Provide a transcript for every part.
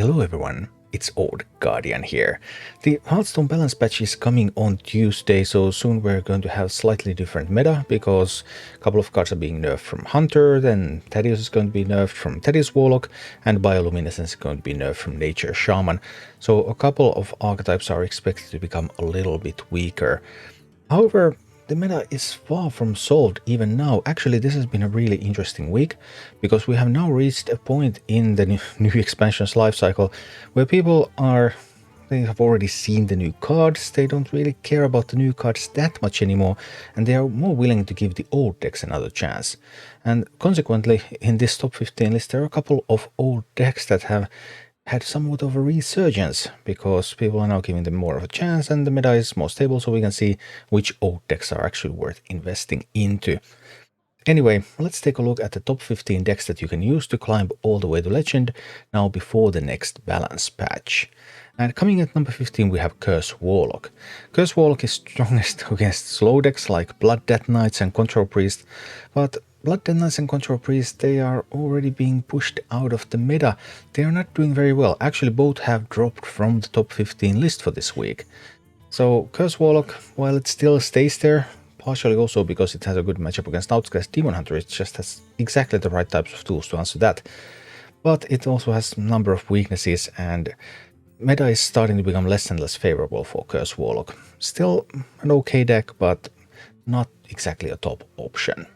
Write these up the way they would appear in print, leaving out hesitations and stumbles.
Hello everyone, it's Old Guardian here. The Hearthstone balance patch is coming on Tuesday, so soon we're going to have slightly different meta because a couple of cards are being nerfed from Hunter, then Thaddius is going to be nerfed from Thaddius Warlock, and Bioluminescence is going to be nerfed from Nature Shaman. So a couple of archetypes are expected to become a little bit weaker. However, the meta is far from solved even now. Actually, this has been a really interesting week because we have now reached a point in the new expansion's life cycle where they have already seen the new cards, they don't really care about the new cards that much anymore, and they are more willing to give the old decks another chance. And consequently, in this top 15 list, there are a couple of old decks that have had somewhat of a resurgence because people are now giving them more of a chance and the meta is more stable, so we can see which old decks are actually worth investing into. Anyway, let's take a look at the top 15 decks that you can use to climb all the way to Legend now before the next balance patch. And coming at number 15 we have Curse Warlock. Curse Warlock is strongest against slow decks like Blood Death Knights and Control Priest, but Blood Death Knights and Control Priest, they are already being pushed out of the meta. They are not doing very well. Actually, both have dropped from the top 15 list for this week. So Curse Warlock, while it still stays there, partially also because it has a good matchup against Outcast Demon Hunter, it just has exactly the right types of tools to answer that. But it also has a number of weaknesses, and meta is starting to become less and less favorable for Curse Warlock. Still an okay deck, but not exactly a top option.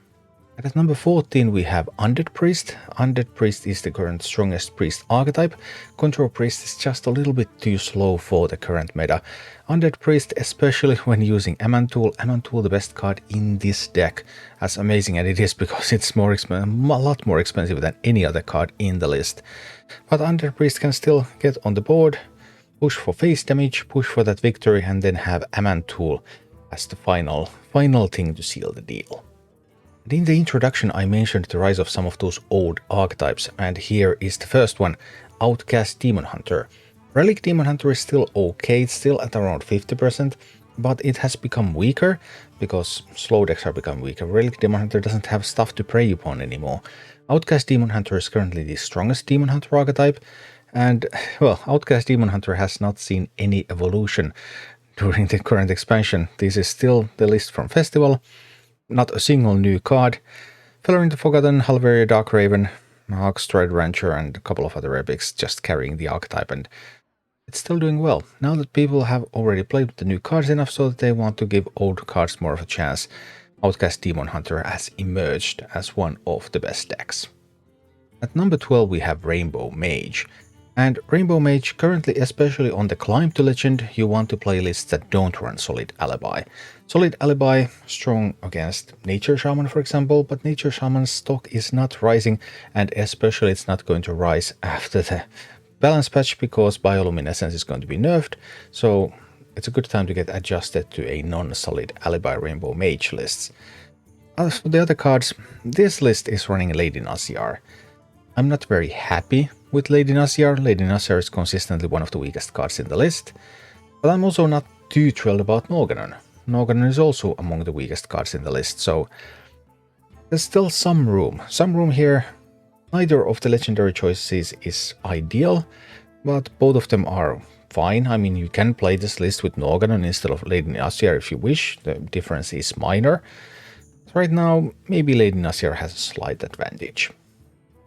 And at number 14 we have Undead Priest. Undead Priest is the current strongest priest archetype. Control Priest is just a little bit too slow for the current meta. Undead Priest, especially when using Amantul, the best card in this deck. As amazing as it is because it's a lot more expensive than any other card in the list. But Undead Priest can still get on the board, push for face damage, push for that victory, and then have Amantul as the final thing to seal the deal. And in the introduction I mentioned the rise of some of those old archetypes, and here is the first one, Outcast Demon Hunter. Relic Demon Hunter is still okay, it's still at around 50%, but it has become weaker because slow decks are becoming weaker. Relic Demon Hunter doesn't have stuff to prey upon anymore. Outcast Demon Hunter is currently the strongest Demon Hunter archetype, and well, Outcast Demon Hunter has not seen any evolution during the current expansion. This is still the list from Festival. Not a single new card. Feller into Forgotten, Halveria Darkraven, Hawkstride Rancher, and a couple of other epics just carrying the archetype, and it's still doing well. Now that people have already played with the new cards enough so that they want to give old cards more of a chance, Outcast Demon Hunter has emerged as one of the best decks. At number 12 we have Rainbow Mage. And Rainbow Mage, currently especially on the climb to Legend, you want to play lists that don't run Solid Alibi. Solid Alibi, strong against Nature Shaman for example, but Nature Shaman's stock is not rising, and especially it's not going to rise after the balance patch because Bioluminescence is going to be nerfed, so it's a good time to get adjusted to a non-Solid Alibi Rainbow Mage lists. As for the other cards, this list is running Lady Nasiar. I'm not very happy with Lady Nasiar. Lady Nasiar is consistently one of the weakest cards in the list, but I'm also not too thrilled about Norganon. Norganon is also among the weakest cards in the list, so there's still some room here. Neither of the legendary choices is ideal, but both of them are fine. I mean, you can play this list with Norganon instead of Lady Nasiar if you wish. The difference is minor. Right now, maybe Lady Nasiar has a slight advantage.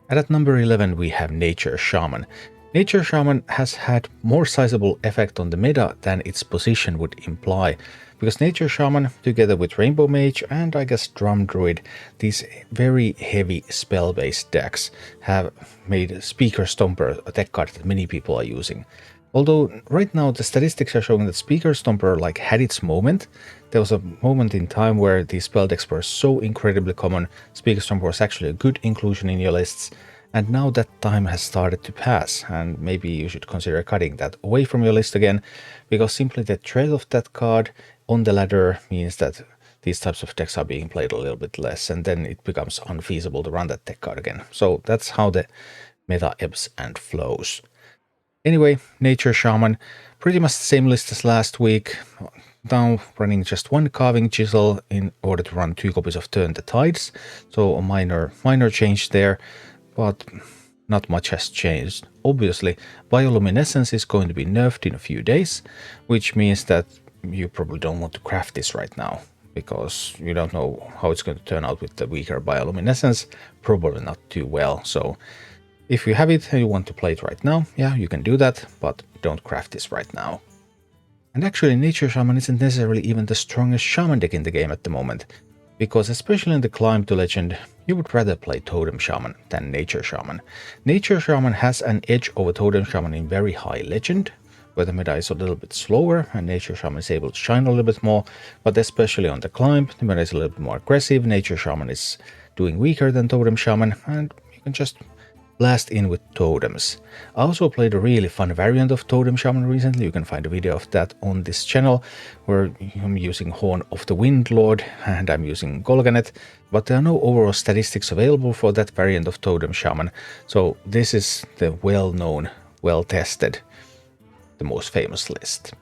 And at number 11 we have Nature Shaman. Nature Shaman has had more sizable effect on the meta than its position would imply, because Nature Shaman, together with Rainbow Mage and I guess Drum Druid, these very heavy spell-based decks have made Speaker Stomper a deck card that many people are using. Although right now the statistics are showing that Speaker Stomper had its moment. There was a moment in time where these spell decks were so incredibly common, Speaker Stomper was actually a good inclusion in your lists, and now that time has started to pass, and maybe you should consider cutting that away from your list again, because simply the trail of that card on the ladder means that these types of decks are being played a little bit less, and then it becomes unfeasible to run that deck card again. So that's how the meta ebbs and flows. Anyway, Nature Shaman, pretty much the same list as last week, now running just one Carving Chisel in order to run 2 copies of Turn the Tides, so a minor change there, but not much has changed. Obviously, bioluminescence is going to be nerfed in a few days, which means that you probably don't want to craft this right now, because you don't know how it's going to turn out with the weaker bioluminescence, probably not too well. So if you have it and you want to play it right now, yeah, you can do that, but don't craft this right now. And actually, Nature Shaman isn't necessarily even the strongest Shaman deck in the game at the moment, because especially in the climb to legend, you would rather play Totem Shaman than Nature Shaman. Nature Shaman has an edge over Totem Shaman in very high legend, where the meta is a little bit slower and Nature Shaman is able to shine a little bit more, but especially on the climb, the meta is a little bit more aggressive. Nature Shaman is doing weaker than Totem Shaman, and you can just blast in with totems. I also played a really fun variant of Totem Shaman recently. You can find a video of that on this channel, where I'm using Horn of the Windlord and I'm using Golganet, but there are no overall statistics available for that variant of Totem Shaman, so this is the well-known, well-tested, the most famous list.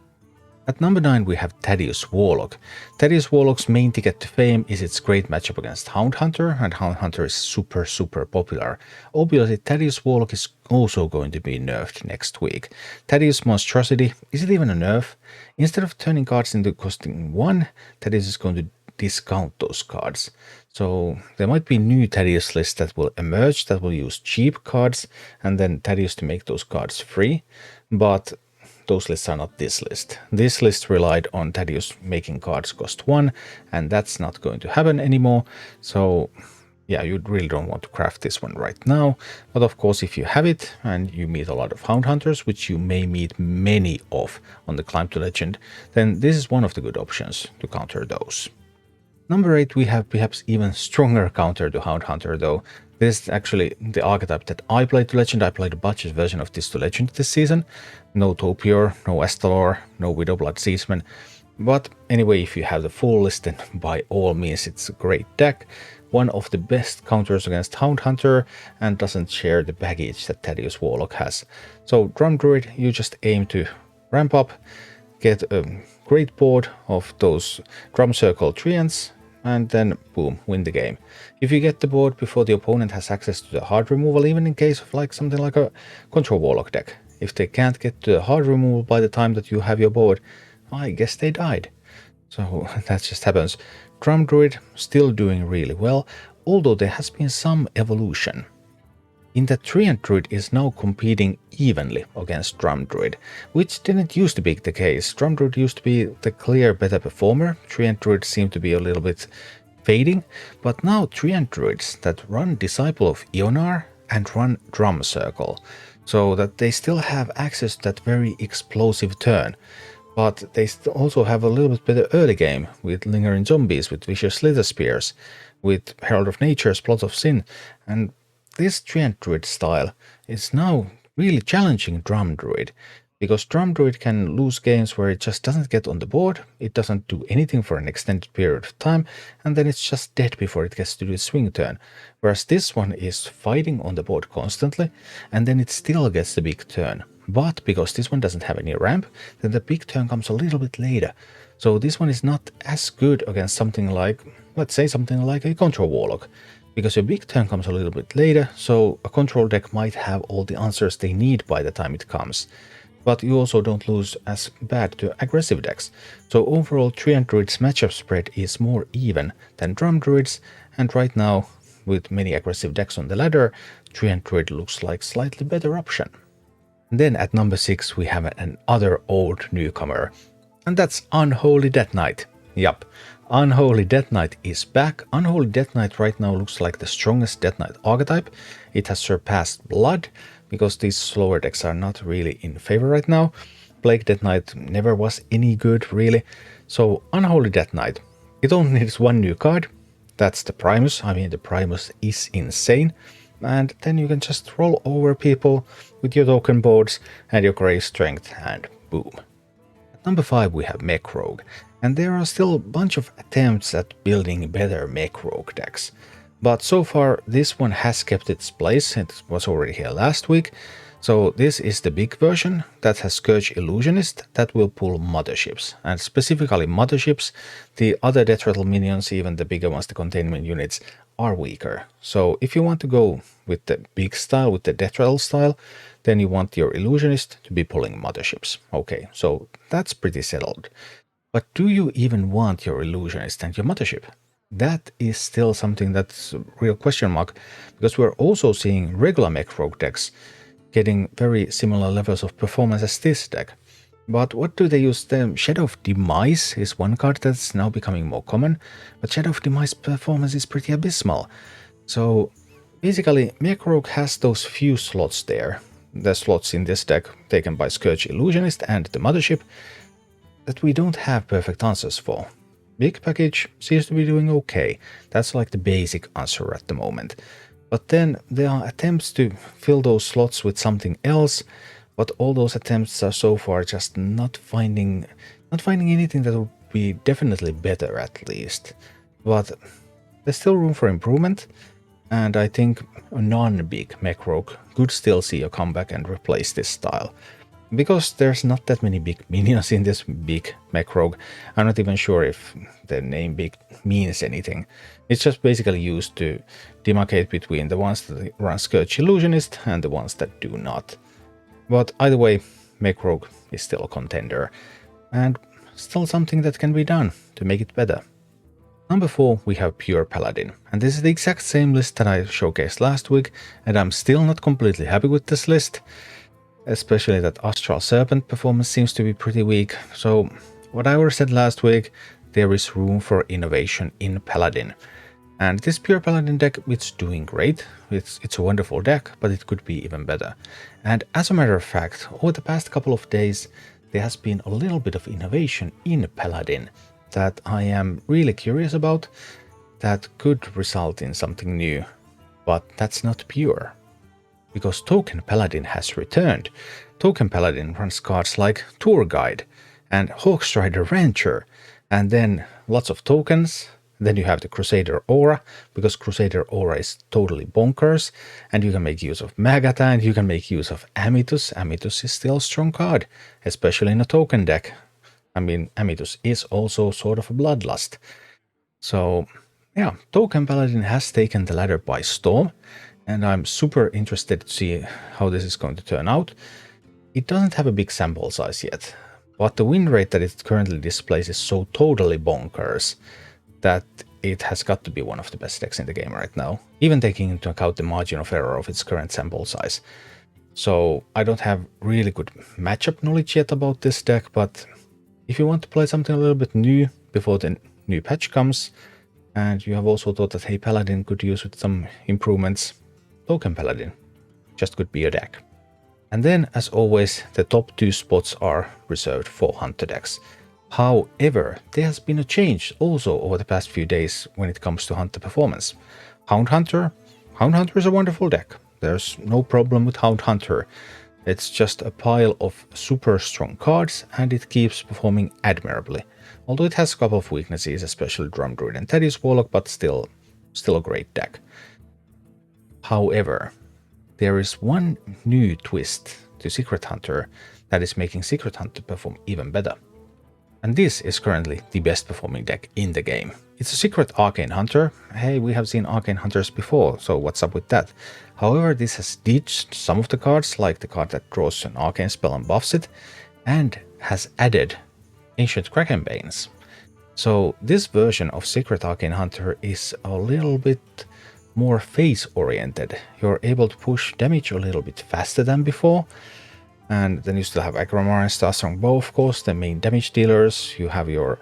At number 9 we have Thaddius Warlock. Thaddius Warlock's main ticket to fame is its great matchup against Hound Hunter, and Hound Hunter is super popular. Obviously, Thaddius Warlock is also going to be nerfed next week. Thaddius Monstrosity, is it even a nerf? Instead of turning cards into costing 1, Thaddius is going to discount those cards. So there might be new Thaddius lists that will emerge that will use cheap cards and then Thaddius to make those cards free, but those lists are not this list. This list relied on Thaddius making cards cost 1, and that's not going to happen anymore. So yeah, you really don't want to craft this one right now. But of course, if you have it and you meet a lot of Hound Hunters, which you may meet many of on the climb to legend, then this is one of the good options to counter those. Number 8, we have perhaps even stronger counter to Hound Hunter though. This is actually the archetype that I played to Legend. I played a budget version of this to Legend this season. No Topior, no Estalor, no Widowblood Seaman. But anyway, if you have the full list, then by all means it's a great deck. One of the best counters against Hound Hunter, and doesn't share the baggage that Thaddius Warlock has. So Drum Druid, you just aim to ramp up, get a great board of those Drum Circle Treants, and then boom, win the game. If you get the board before the opponent has access to the hard removal, even in case of like something like a Control Warlock deck, if they can't get to the hard removal by the time that you have your board, I guess they died. So that just happens. Drum Druid still doing really well, although there has been some evolution. In that Treant Druid is now competing evenly against Drum Druid, which didn't used to be the case. Drum Druid used to be the clear better performer. Treant Druid seemed to be a little bit fading, but now Treant Druids that run Disciple of Ionar and run Drum Circle, so that they still have access to that very explosive turn. But they also have a little bit better early game with Lingering Zombies, with Vicious Slither Spears, with Herald of Nature's Plot of Sin, and this Treant Druid style is now really challenging Drum Druid, because Drum Druid can lose games where it just doesn't get on the board, it doesn't do anything for an extended period of time, and then it's just dead before it gets to do its swing turn. Whereas this one is fighting on the board constantly, and then it still gets the big turn. But because this one doesn't have any ramp, then the big turn comes a little bit later. So this one is not as good against something like, let's say something like a Control Warlock, because your big turn comes a little bit later, so a control deck might have all the answers they need by the time it comes. But you also don't lose as bad to aggressive decks. So overall, Treant Druid's matchup spread is more even than Drum Druid's, and right now, with many aggressive decks on the ladder, Treant Druid looks like slightly better option. And then at number 6 we have another old newcomer, and that's Unholy Death Knight. Yup, Unholy Death Knight is back. Unholy Death Knight right now looks like the strongest Death Knight archetype. It has surpassed Blood, because these slower decks are not really in favor right now. Plague Death Knight never was any good really. So Unholy Death Knight, it only needs one new card. That's the Primus. I mean, the Primus is insane. And then you can just roll over people with your token boards and your grave strength, and boom. At number 5 we have Mech Rogue, and there are still a bunch of attempts at building better Mech Rogue decks. But so far this one has kept its place. It was already here last week. So this is the big version that has Scourge Illusionist that will pull motherships, and specifically motherships. The other Death Rattle minions, even the bigger ones, the containment units, are weaker. So if you want to go with the big style, with the Death Rattle style, then you want your Illusionist to be pulling Motherships. Okay, so that's pretty settled. But do you even want your Illusionist and your Mothership? That is still something that's a real question mark, because we're also seeing regular Mech Rogue decks getting very similar levels of performance as this deck. But what do they use? The Shadow of Demise is one card that's now becoming more common, but Shadow of Demise performance is pretty abysmal. So basically, Mech Rogue has those few slots there, the slots in this deck taken by Scourge Illusionist and the Mothership, that we don't have perfect answers for. Big Package seems to be doing okay. That's like the basic answer at the moment. But then there are attempts to fill those slots with something else, but all those attempts are so far just not finding anything that would be definitely better, at least. But there's still room for improvement, and I think a non-big Mech Rogue could still see a comeback and replace this style. Because there's not that many big minions in this big Mech Rogue, I'm not even sure if the name big means anything. It's just basically used to demarcate between the ones that run Scourge Illusionist and the ones that do not. But either way, Mech Rogue is still a contender, and still something that can be done to make it better. Number 4, we have Pure Paladin, and this is the exact same list that I showcased last week, and I'm still not completely happy with this list, especially that Astral Serpent performance seems to be pretty weak. So what I already said last week, there is room for innovation in Paladin. And this Pure Paladin deck, it's doing great. It's a wonderful deck, but it could be even better. And as a matter of fact, over the past couple of days, there has been a little bit of innovation in Paladin that I am really curious about, that could result in something new. But that's not pure, because Token Paladin has returned. Token Paladin runs cards like Tour Guide and Hawkstrider Rancher, and then lots of tokens. Then you have the Crusader Aura, because Crusader Aura is totally bonkers, and you can make use of Magatha, and you can make use of Amitus. Amitus is still a strong card, especially in a token deck. I mean, Amitus is also sort of a bloodlust. So yeah, Token Paladin has taken the ladder by storm, and I'm super interested to see how this is going to turn out. It doesn't have a big sample size yet, but the win rate that it currently displays is so totally bonkers that it has got to be one of the best decks in the game right now, even taking into account the margin of error of its current sample size. So I don't have really good matchup knowledge yet about this deck, but if you want to play something a little bit new before the new patch comes, and you have also thought that, hey, Paladin could use with some improvements, Token Paladin just could be a deck. And then, as always, the top 2 spots are reserved for Hunter decks. However, there has been a change also over the past few days when it comes to Hunter performance. Hound Hunter is a wonderful deck. There's no problem with Hound Hunter. It's just a pile of super strong cards, and it keeps performing admirably. Although it has a couple of weaknesses, especially Drum Druid and Thaddius Warlock, but still a great deck. However, there is one new twist to Secret Hunter that is making Secret Hunter perform even better. And this is currently the best performing deck in the game. It's a Secret Arcane Hunter. Hey, we have seen Arcane Hunters before, so what's up with that? However, this has ditched some of the cards, like the card that draws an Arcane spell and buffs it, and has added Ancient Krakenbanes. So this version of Secret Arcane Hunter is a little bit more phase-oriented. You're able to push damage a little bit faster than before, and then you still have Agramar and Starstrong Bow, of course, the main damage dealers. You have your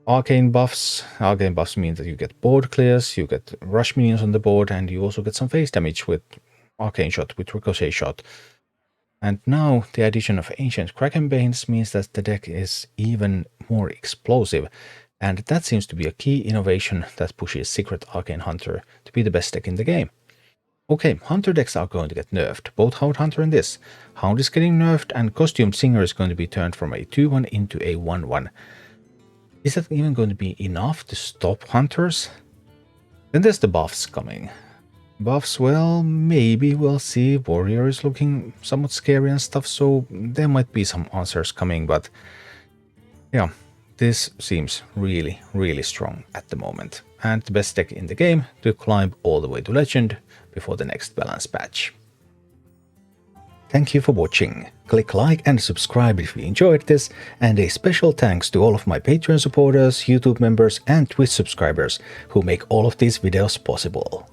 Arcane buffs. Arcane buffs mean that you get board clears, you get rush minions on the board, and you also get some phase damage with Arcane Shot, with Ricochet Shot. And now the addition of Ancient Krakenbanes means that the deck is even more explosive, and that seems to be a key innovation that pushes Secret Arcane Hunter to be the best deck in the game. Okay, Hunter decks are going to get nerfed, both Hound Hunter and this. Hound is getting nerfed, and Costumed Singer is going to be turned from a 2-1 into a 1-1. Is that even going to be enough to stop Hunters? Then there's the buffs coming. Buffs, well, maybe we'll see. Warrior is looking somewhat scary and stuff, so there might be some answers coming, but yeah, This seems really, really strong at the moment, and the best deck in the game to climb all the way to Legend before the next balance patch. Thank you for watching. Click like and subscribe if you enjoyed this, and a special thanks to all of my Patreon supporters, YouTube members and Twitch subscribers who make all of these videos possible.